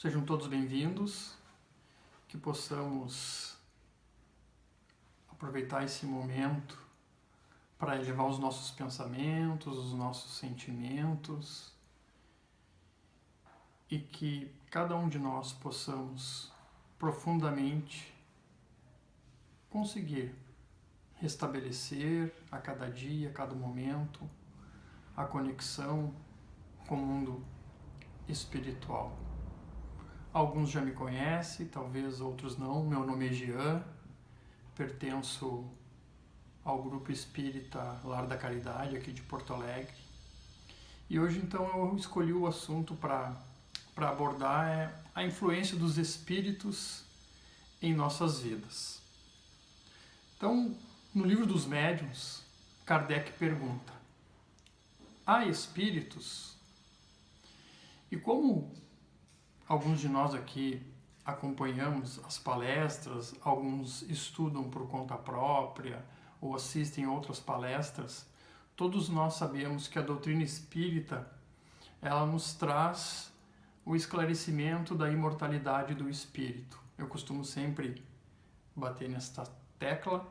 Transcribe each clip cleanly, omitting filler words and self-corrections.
Sejam todos bem-vindos, que possamos aproveitar esse momento para elevar os nossos pensamentos, os nossos sentimentos e que cada um de nós possamos profundamente conseguir restabelecer a cada dia, a cada momento, a conexão com o mundo espiritual. Alguns já me conhecem, talvez outros não. Meu nome é Jean, pertenço ao Grupo Espírita Lar da Caridade, aqui de Porto Alegre. E hoje, então, eu escolhi o assunto para abordar a influência dos espíritos em nossas vidas. Então, no livro dos Médiuns, Kardec pergunta: há espíritos? E como alguns de nós aqui acompanhamos as palestras, alguns estudam por conta própria ou assistem outras palestras, todos nós sabemos que a doutrina espírita, ela nos traz o esclarecimento da imortalidade do espírito. Eu costumo sempre bater nesta tecla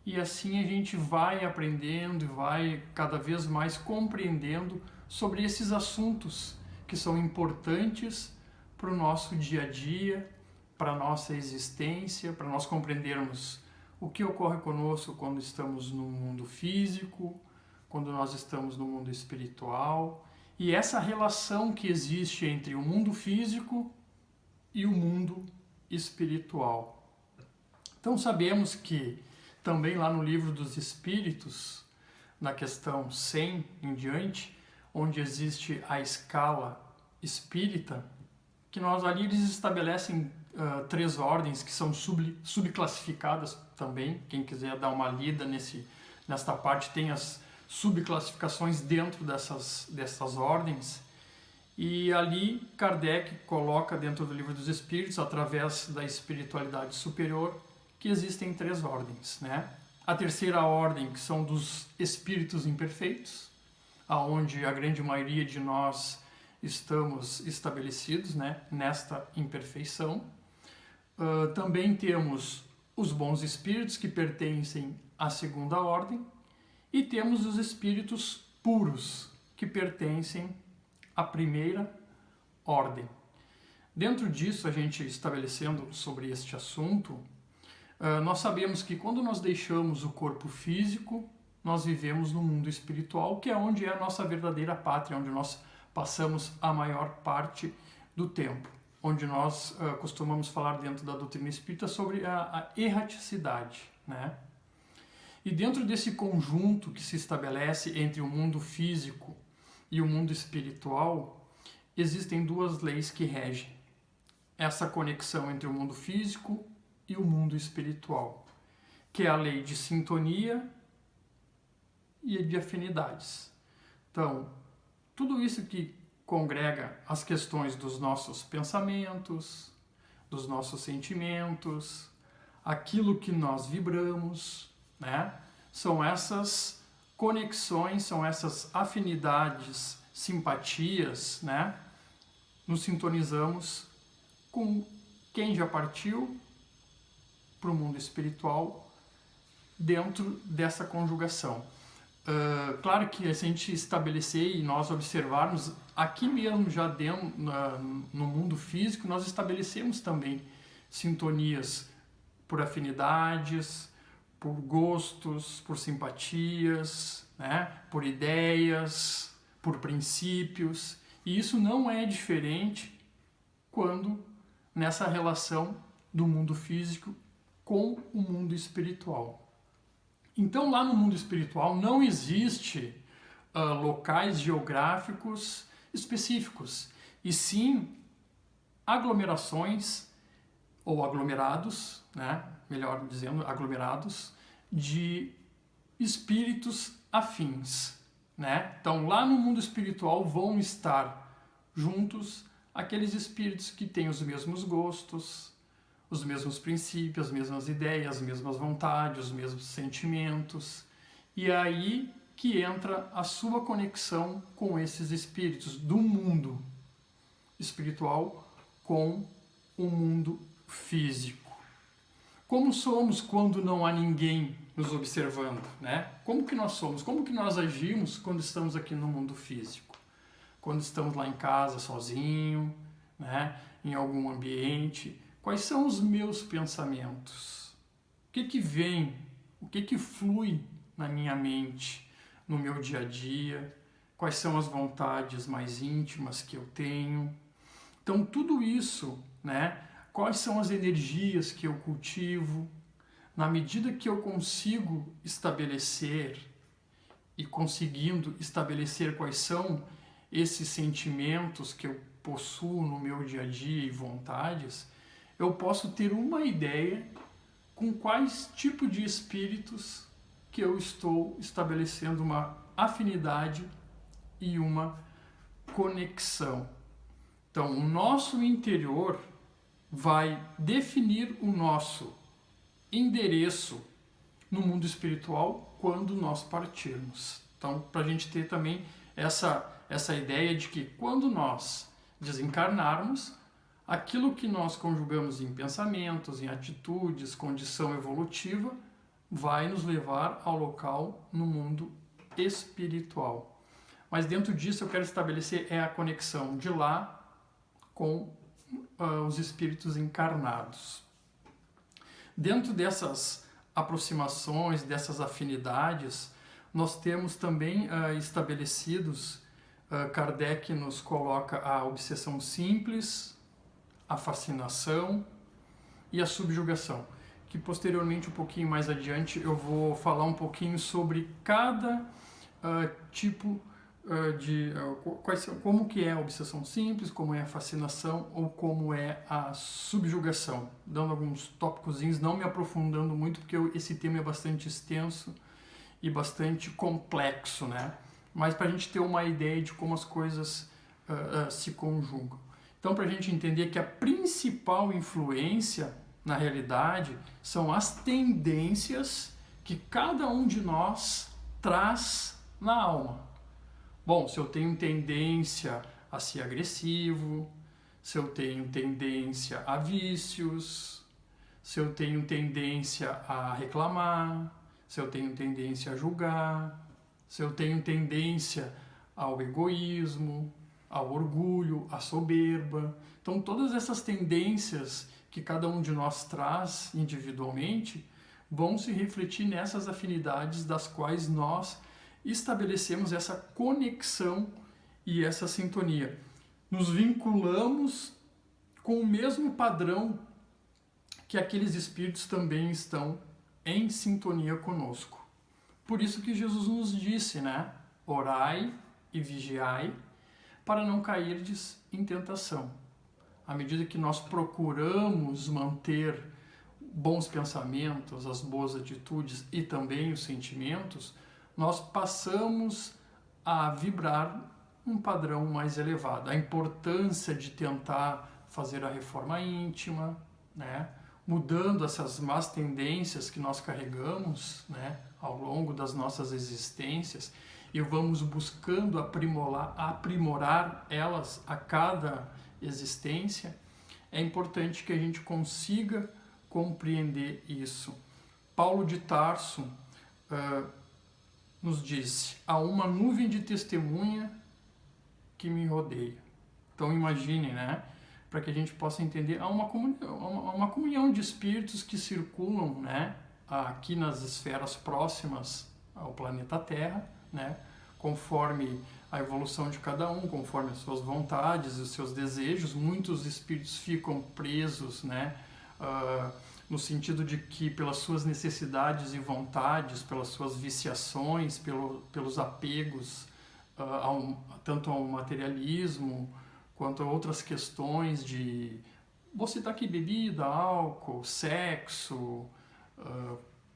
e assim a gente vai aprendendo e vai cada vez mais compreendendo sobre esses assuntos que são importantes para o nosso dia a dia, para a nossa existência, para nós compreendermos o que ocorre conosco quando estamos no mundo físico, quando nós estamos no mundo espiritual, e essa relação que existe entre o mundo físico e o mundo espiritual. Então sabemos que também lá no Livro dos Espíritos, na questão 100 em diante, onde existe a escala espírita, que nós ali eles estabelecem 3 ordens que são subclassificadas também. Quem quiser dar uma lida nesta parte tem as subclassificações dentro dessas ordens. E ali Kardec coloca dentro do Livro dos Espíritos, através da espiritualidade superior, que existem 3 ordens, né? A terceira ordem, que são dos espíritos imperfeitos, aonde a grande maioria de nós estamos estabelecidos, né, nesta imperfeição. Também temos os bons espíritos, que pertencem à segunda ordem, e temos os espíritos puros, que pertencem à primeira ordem. Dentro disso, a gente estabelecendo sobre este assunto, nós sabemos que quando nós deixamos o corpo físico, nós vivemos no mundo espiritual, que é onde é a nossa verdadeira pátria, onde nós passamos a maior parte do tempo, onde nós costumamos falar dentro da doutrina espírita sobre a erraticidade, né? E dentro desse conjunto que se estabelece entre o mundo físico e o mundo espiritual, existem 2 leis que regem essa conexão entre o mundo físico e o mundo espiritual, que é a lei de sintonia e de afinidades. Então, tudo isso que congrega as questões dos nossos pensamentos, dos nossos sentimentos, aquilo que nós vibramos, né? São essas conexões, são essas afinidades, simpatias, né? Nos sintonizamos com quem já partiu para o mundo espiritual dentro dessa conjugação. Claro que se a gente estabelecer e nós observarmos aqui mesmo já dentro, no mundo físico, nós estabelecemos também sintonias por afinidades, por gostos, por simpatias, né? Por ideias, por princípios, e isso não é diferente quando nessa relação do mundo físico com o mundo espiritual. Então, lá no mundo espiritual não existe locais geográficos específicos, e sim aglomerações ou aglomerados, né? Melhor dizendo, aglomerados de espíritos afins, né? Então, lá no mundo espiritual vão estar juntos aqueles espíritos que têm os mesmos gostos, os mesmos princípios, as mesmas ideias, as mesmas vontades, os mesmos sentimentos. E é aí que entra a sua conexão com esses espíritos do mundo espiritual com o mundo físico. Como somos quando não há ninguém nos observando, né? Como que nós somos? Como que nós agimos quando estamos aqui no mundo físico? Quando estamos lá em casa sozinho, né? Em algum ambiente. Quais são os meus pensamentos? O que vem? O que flui na minha mente, no meu dia a dia? Quais são as vontades mais íntimas que eu tenho? Então, tudo isso, né? Quais são as energias que eu cultivo? Na medida que eu consigo estabelecer e conseguindo estabelecer quais são esses sentimentos que eu possuo no meu dia a dia e vontades, eu posso ter uma ideia com quais tipos de espíritos que eu estou estabelecendo uma afinidade e uma conexão. Então, o nosso interior vai definir o nosso endereço no mundo espiritual quando nós partirmos. Então, para a gente ter também essa ideia de que quando nós desencarnarmos, aquilo que nós conjugamos em pensamentos, em atitudes, condição evolutiva, vai nos levar ao local no mundo espiritual. Mas dentro disso eu quero estabelecer a conexão de lá com os espíritos encarnados. Dentro dessas aproximações, dessas afinidades, nós temos também estabelecidos, Kardec nos coloca a obsessão simples, a fascinação e a subjugação, que posteriormente, um pouquinho mais adiante, eu vou falar um pouquinho sobre cada tipo como que é a obsessão simples, como é a fascinação ou como é a subjugação, dando alguns tópicozinhos, não me aprofundando muito, porque esse tema é bastante extenso e bastante complexo, né? Mas para a gente ter uma ideia de como as coisas se conjugam. Então, para a gente entender que a principal influência, na realidade, são as tendências que cada um de nós traz na alma. Bom, se eu tenho tendência a ser agressivo, se eu tenho tendência a vícios, se eu tenho tendência a reclamar, se eu tenho tendência a julgar, se eu tenho tendência ao egoísmo, ao orgulho, à soberba. Então, todas essas tendências que cada um de nós traz individualmente vão se refletir nessas afinidades das quais nós estabelecemos essa conexão e essa sintonia. Nos vinculamos com o mesmo padrão que aqueles espíritos também estão em sintonia conosco. Por isso que Jesus nos disse, né? Orai e vigiai para não cairdes em tentação. À medida que nós procuramos manter bons pensamentos, as boas atitudes e também os sentimentos, nós passamos a vibrar um padrão mais elevado. A importância de tentar fazer a reforma íntima, né? Mudando essas más tendências que nós carregamos, né? Ao longo das nossas existências, e vamos buscando aprimorar elas a cada existência. É importante que a gente consiga compreender isso. Paulo de Tarso nos disse: há uma nuvem de testemunha que me rodeia. Então imagine, né? Para que a gente possa entender, há uma comunhão de espíritos que circulam, né? Aqui nas esferas próximas ao planeta Terra, né? Conforme a evolução de cada um, conforme as suas vontades e os seus desejos. Muitos espíritos ficam presos, né? No sentido de que pelas suas necessidades e vontades, pelas suas viciações, pelos apegos, tanto ao materialismo quanto a outras questões de, vou citar aqui, bebida, álcool, sexo,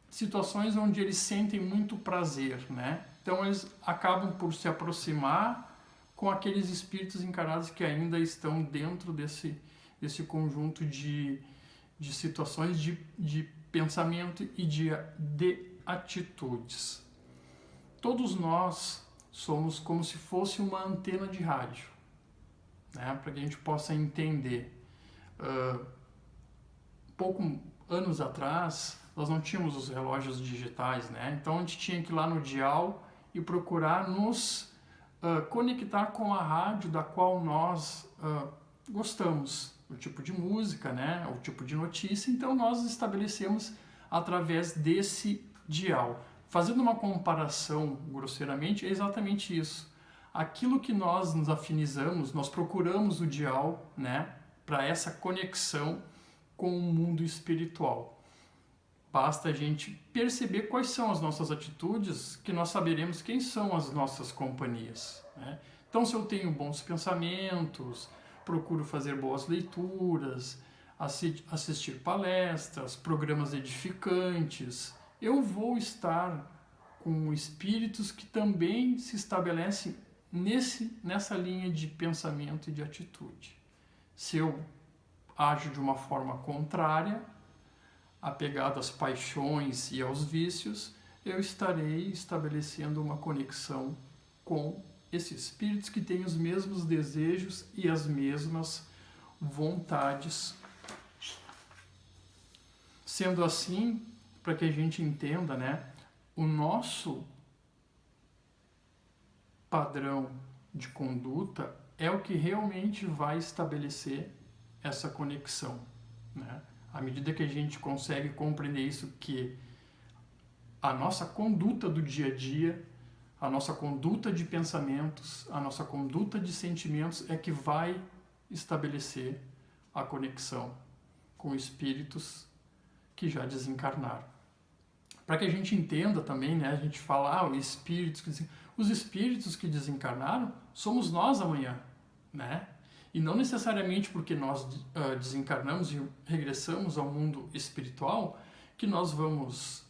situações onde eles sentem muito prazer, né? Então eles acabam por se aproximar com aqueles espíritos encarnados que ainda estão dentro desse conjunto de situações de pensamento e de atitudes. Todos nós somos como se fosse uma antena de rádio, né? Para que a gente possa entender. pouco anos atrás, nós não tínhamos os relógios digitais, né? Então a gente tinha que ir lá no dial e procurar nos conectar com a rádio da qual nós gostamos, o tipo de música, né? O tipo de notícia. Então nós estabelecemos através desse dial. Fazendo uma comparação grosseiramente, é exatamente isso. Aquilo que nós nos afinizamos, nós procuramos o dial, né? Para essa conexão com o mundo espiritual. Basta a gente perceber quais são as nossas atitudes, que nós saberemos quem são as nossas companhias, né? Então, se eu tenho bons pensamentos, procuro fazer boas leituras, assistir palestras, programas edificantes, eu vou estar com espíritos que também se estabelecem nessa linha de pensamento e de atitude. Se eu ajo de uma forma contrária, apegado às paixões e aos vícios, eu estarei estabelecendo uma conexão com esses espíritos que têm os mesmos desejos e as mesmas vontades. Sendo assim, para que a gente entenda, né, o nosso padrão de conduta é o que realmente vai estabelecer essa conexão, né? À medida que a gente consegue compreender isso, que a nossa conduta do dia a dia, a nossa conduta de pensamentos, a nossa conduta de sentimentos é que vai estabelecer a conexão com espíritos que já desencarnaram. Para que a gente entenda também, né, a gente fala, os espíritos que desencarnaram somos nós amanhã, né? E não necessariamente porque nós desencarnamos e regressamos ao mundo espiritual que nós vamos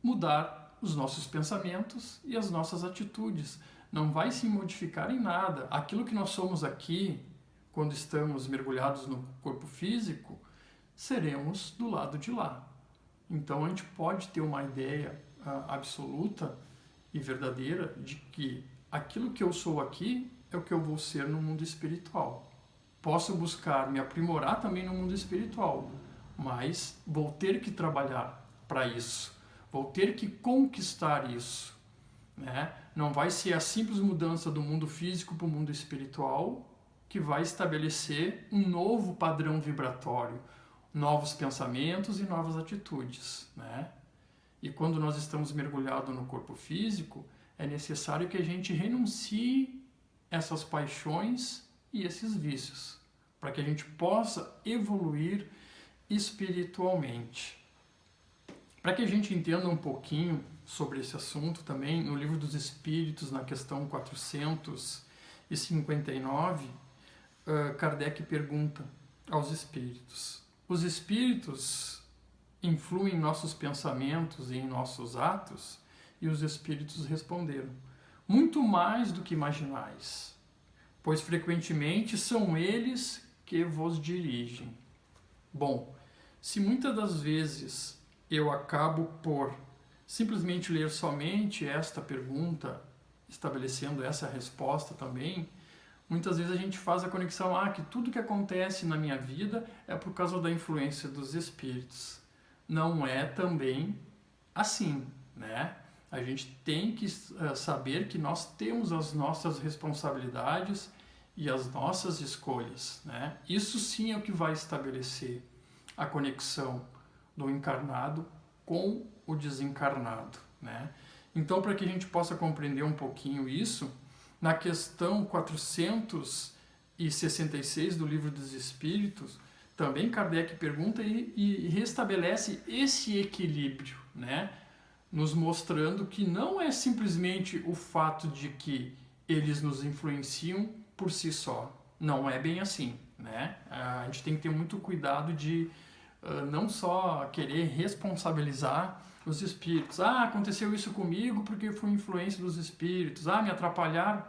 mudar os nossos pensamentos e as nossas atitudes. Não vai se modificar em nada. Aquilo que nós somos aqui, quando estamos mergulhados no corpo físico, seremos do lado de lá. Então a gente pode ter uma ideia absoluta e verdadeira de que aquilo que eu sou aqui é o que eu vou ser no mundo espiritual. Posso buscar me aprimorar também no mundo espiritual, mas vou ter que trabalhar para isso, vou ter que conquistar isso, né? Não vai ser a simples mudança do mundo físico para o mundo espiritual que vai estabelecer um novo padrão vibratório, novos pensamentos e novas atitudes, né? E quando nós estamos mergulhados no corpo físico, é necessário que a gente renuncie essas paixões e esses vícios, para que a gente possa evoluir espiritualmente. Para que a gente entenda um pouquinho sobre esse assunto também, no Livro dos Espíritos, na questão 459, Kardec pergunta aos espíritos: os espíritos influem em nossos pensamentos e em nossos atos? E os espíritos responderam: muito mais do que imaginais, pois frequentemente são eles que vos dirigem. Bom, se muitas das vezes eu acabo por simplesmente ler somente esta pergunta, estabelecendo essa resposta também, muitas vezes a gente faz a conexão, que tudo que acontece na minha vida é por causa da influência dos espíritos. Não é também assim, né? A gente tem que saber que nós temos as nossas responsabilidades e as nossas escolhas, né? Isso sim é o que vai estabelecer a conexão do encarnado com o desencarnado, né? Então, para que a gente possa compreender um pouquinho isso, na questão 466 do Livro dos Espíritos, também Kardec pergunta e restabelece esse equilíbrio, né? Nos mostrando que não é simplesmente o fato de que eles nos influenciam por si só. Não é bem assim, né? A gente tem que ter muito cuidado de não só querer responsabilizar os espíritos. Aconteceu isso comigo porque foi influência dos espíritos. Me atrapalharam.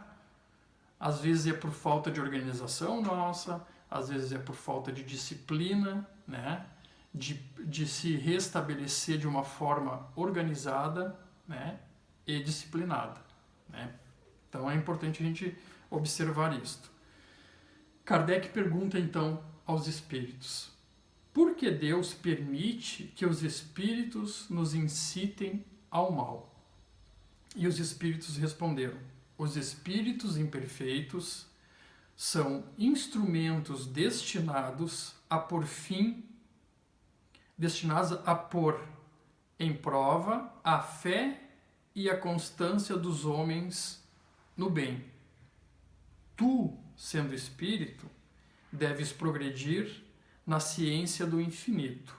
Às vezes é por falta de organização nossa, às vezes é por falta de disciplina, né? De se restabelecer de uma forma organizada, né? E disciplinada, né? Então é importante a gente observar isto. Kardec pergunta então aos espíritos: por que Deus permite que os espíritos nos incitem ao mal? E os espíritos responderam: os espíritos imperfeitos são instrumentos destinados a pôr em prova a fé e a constância dos homens no bem. Tu, sendo espírito, deves progredir na ciência do infinito,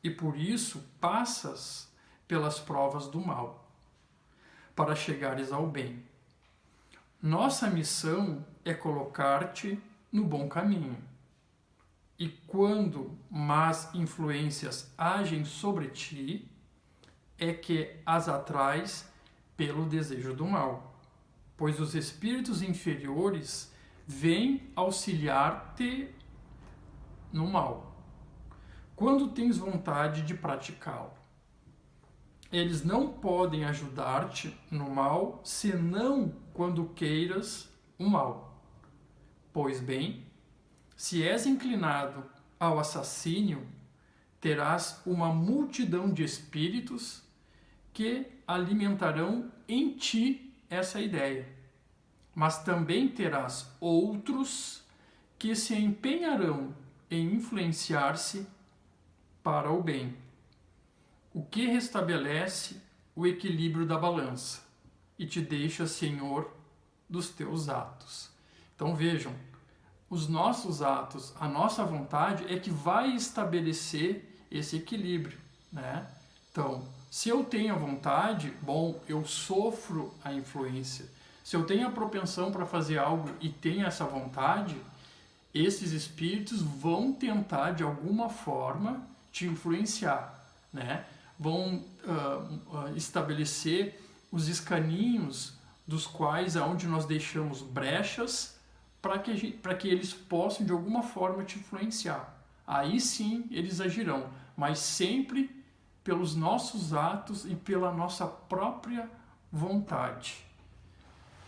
e por isso passas pelas provas do mal, para chegares ao bem. Nossa missão é colocar-te no bom caminho. E quando más influências agem sobre ti, é que as atrais pelo desejo do mal, pois os espíritos inferiores vêm auxiliar-te no mal, quando tens vontade de praticá-lo. Eles não podem ajudar-te no mal, senão quando queiras o mal. Pois bem, se és inclinado ao assassínio, terás uma multidão de espíritos que alimentarão em ti essa ideia. Mas também terás outros que se empenharão em influenciar-se para o bem, o que restabelece o equilíbrio da balança e te deixa senhor dos teus atos. Então vejam, os nossos atos, a nossa vontade é que vai estabelecer esse equilíbrio, né? Então, se eu tenho a vontade, bom, eu sofro a influência. Se eu tenho a propensão para fazer algo e tenho essa vontade, esses espíritos vão tentar de alguma forma te influenciar, né? Vão estabelecer os escaninhos dos quais aonde nós deixamos brechas para que eles possam de alguma forma te influenciar. Aí sim eles agirão, mas sempre pelos nossos atos e pela nossa própria vontade.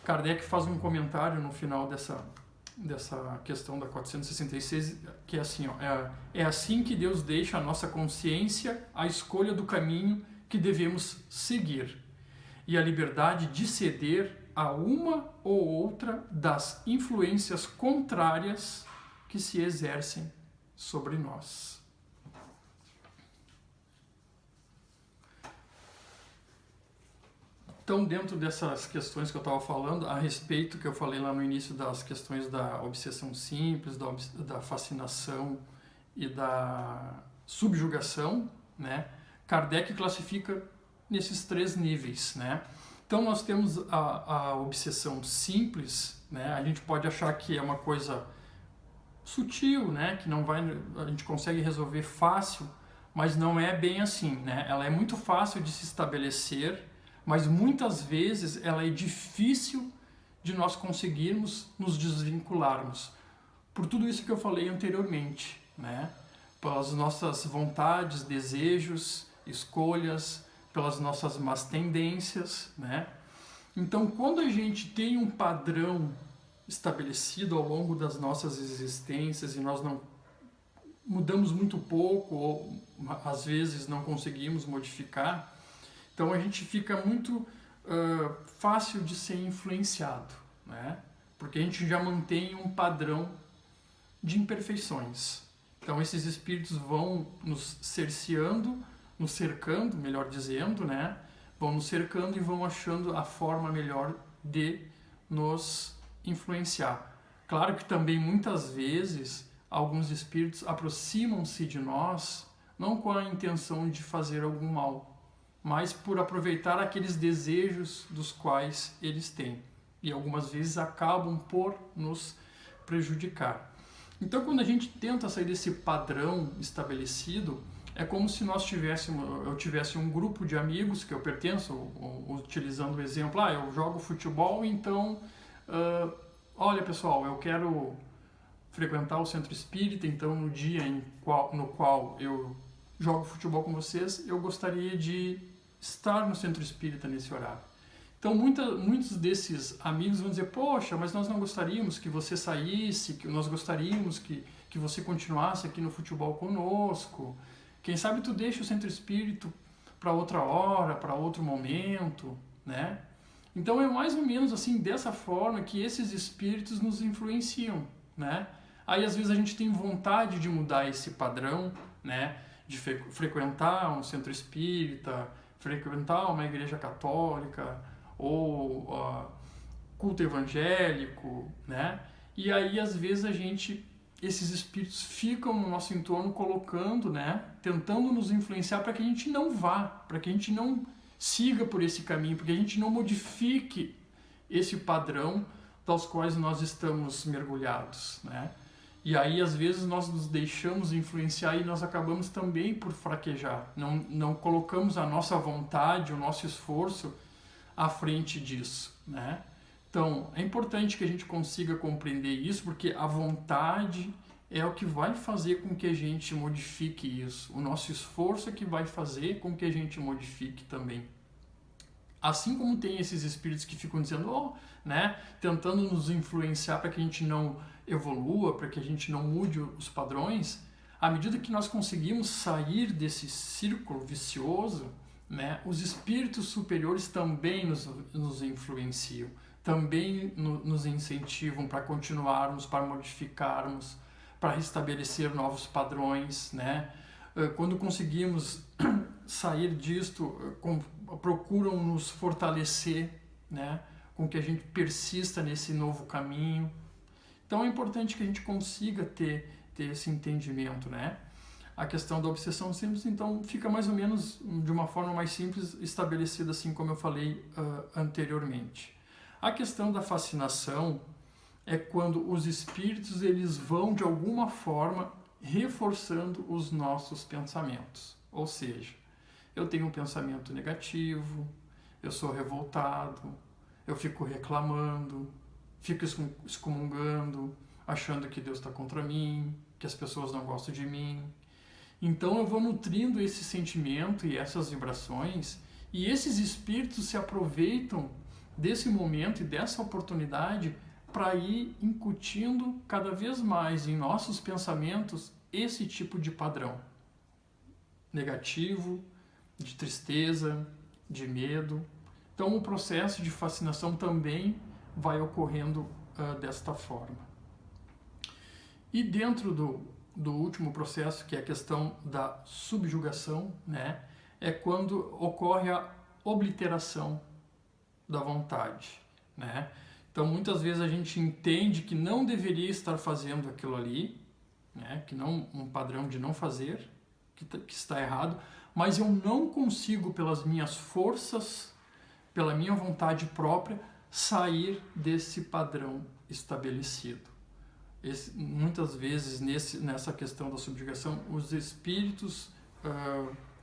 Kardec faz um comentário no final dessa questão da 466, que é assim, ó, é assim que Deus deixa a nossa consciência a escolha do caminho que devemos seguir e a liberdade de ceder a uma ou outra das influências contrárias que se exercem sobre nós. Então, dentro dessas questões que eu estava falando, a respeito que eu falei lá no início das questões da obsessão simples, da fascinação e da subjugação, né? Kardec classifica nesses 3 níveis, né? Então, nós temos a obsessão simples, né? A gente pode achar que é uma coisa sutil, né? Que a gente consegue resolver fácil, mas não é bem assim, né? Ela é muito fácil de se estabelecer, mas muitas vezes ela é difícil de nós conseguirmos nos desvincularmos. Por tudo isso que eu falei anteriormente, né? Pelas nossas vontades, desejos, escolhas, pelas nossas más tendências, né? Então, quando a gente tem um padrão estabelecido ao longo das nossas existências e nós não mudamos muito pouco ou às vezes não conseguimos modificar, então a gente fica muito fácil de ser influenciado, né? Porque a gente já mantém um padrão de imperfeições. Então esses espíritos vão nos cercando, melhor dizendo, né? Vão nos cercando e vão achando a forma melhor de nos influenciar. Claro que também muitas vezes alguns espíritos aproximam-se de nós não com a intenção de fazer algum mal, mas por aproveitar aqueles desejos dos quais eles têm. E algumas vezes acabam por nos prejudicar. Então, quando a gente tenta sair desse padrão estabelecido, é como se eu tivesse um grupo de amigos que eu pertenço, utilizando o exemplo, eu jogo futebol, então, olha pessoal, eu quero frequentar o centro espírita, então no dia no qual eu jogo futebol com vocês, eu gostaria de estar no centro espírita nesse horário. Então muitos desses amigos vão dizer, poxa, mas nós não gostaríamos que você saísse, que nós gostaríamos que que você continuasse aqui no futebol conosco. Quem sabe tu deixa o centro espírito para outra hora, para outro momento, né? Então é mais ou menos assim, dessa forma que esses espíritos nos influenciam, né? Aí às vezes a gente tem vontade de mudar esse padrão, né? De frequentar um centro espírita, frequentar uma igreja católica ou culto evangélico, né? E aí às vezes esses espíritos ficam no nosso entorno colocando, né? Tentando nos influenciar para que a gente não vá, para que a gente não siga por esse caminho, porque a gente não modifique esse padrão dos quais nós estamos mergulhados, né? E aí, às vezes, nós nos deixamos influenciar e nós acabamos também por fraquejar. Não colocamos a nossa vontade, o nosso esforço à frente disso, né? Então, é importante que a gente consiga compreender isso, porque a vontade é o que vai fazer com que a gente modifique isso. O nosso esforço é que vai fazer com que a gente modifique também. Assim como tem esses espíritos que ficam dizendo, né, tentando nos influenciar para que a gente não evolua, para que a gente não mude os padrões, à medida que nós conseguimos sair desse círculo vicioso, né, os espíritos superiores também nos influenciam, também nos incentivam para continuarmos, para modificarmos, para restabelecer novos padrões, né? Quando conseguimos sair disto, procuram nos fortalecer, né? Com que a gente persista nesse novo caminho. Então é importante que a gente consiga ter esse entendimento, né? A questão da obsessão simples, então, fica mais ou menos de uma forma mais simples estabelecida, assim como eu falei anteriormente. A questão da fascinação é quando os espíritos eles vão, de alguma forma, reforçando os nossos pensamentos. Ou seja, eu tenho um pensamento negativo, eu sou revoltado, eu fico reclamando, fico excomungando, achando que Deus está contra mim, que as pessoas não gostam de mim. Então eu vou nutrindo esse sentimento e essas vibrações, e esses espíritos se aproveitam desse momento e dessa oportunidade para ir incutindo cada vez mais em nossos pensamentos esse tipo de padrão negativo, de tristeza, de medo. Então o processo de fascinação também vai ocorrendo desta forma. E dentro do último processo, que é a questão da subjugação, né, é quando ocorre a obliteração da vontade, né? Então muitas vezes a gente entende que não deveria estar fazendo aquilo ali, né? Que não, um padrão de não fazer, que está errado, mas eu não consigo pelas minhas forças, pela minha vontade própria, sair desse padrão estabelecido. Muitas vezes nessa questão da subjugação, os espíritos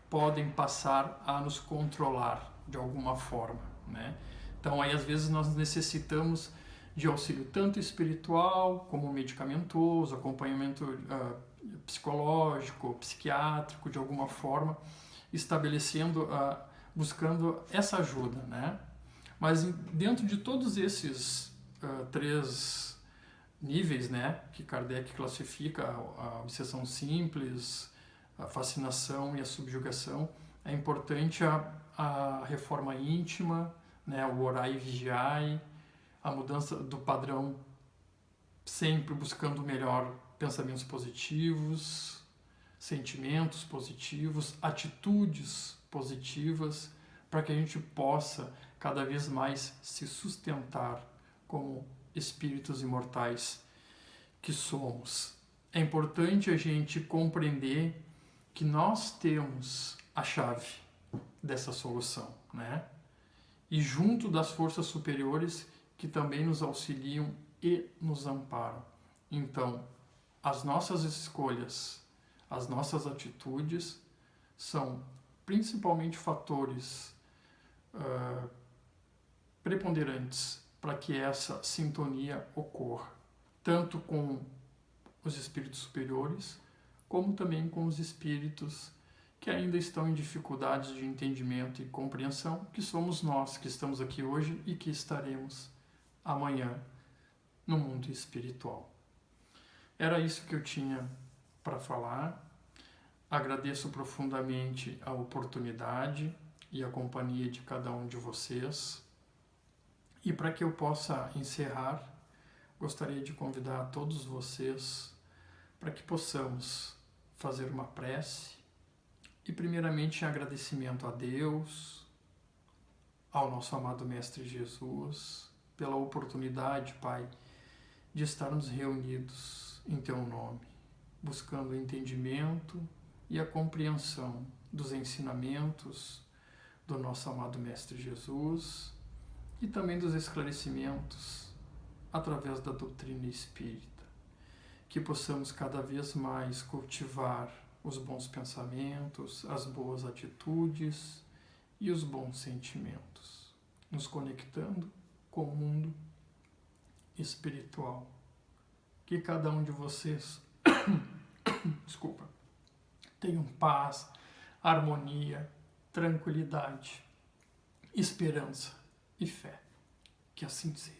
podem passar a nos controlar de alguma forma, né? Então aí às vezes nós necessitamos de auxílio tanto espiritual como medicamentoso, acompanhamento psicológico, psiquiátrico, de alguma forma, estabelecendo, buscando essa ajuda, né? Mas dentro de todos esses três níveis, né, que Kardec classifica, a obsessão simples, a fascinação e a subjugação, é importante a reforma íntima, né, o orai e vigiai, a mudança do padrão, sempre buscando o melhor, pensamentos positivos, sentimentos positivos, atitudes positivas, para que a gente possa cada vez mais se sustentar como espíritos imortais que somos. É importante a gente compreender que nós temos a chave dessa solução, né? E junto das forças superiores que também nos auxiliam e nos amparam. Então, as nossas escolhas, as nossas atitudes são principalmente fatores preponderantes para que essa sintonia ocorra, tanto com os espíritos superiores, como também com os espíritos que ainda estão em dificuldades de entendimento e compreensão, que somos nós que estamos aqui hoje e que estaremos amanhã no mundo espiritual. Era isso que eu tinha para falar. Agradeço profundamente a oportunidade e a companhia de cada um de vocês. E para que eu possa encerrar, gostaria de convidar a todos vocês para que possamos fazer uma prece e, primeiramente, em agradecimento a Deus, ao nosso amado Mestre Jesus, pela oportunidade, Pai, de estarmos reunidos em Teu nome, buscando o entendimento e a compreensão dos ensinamentos do nosso amado Mestre Jesus e também dos esclarecimentos através da doutrina espírita. Que possamos cada vez mais cultivar os bons pensamentos, as boas atitudes e os bons sentimentos, nos conectando com o mundo espiritual. Que cada um de vocês tenham paz, harmonia, tranquilidade, esperança e fé. Que assim seja.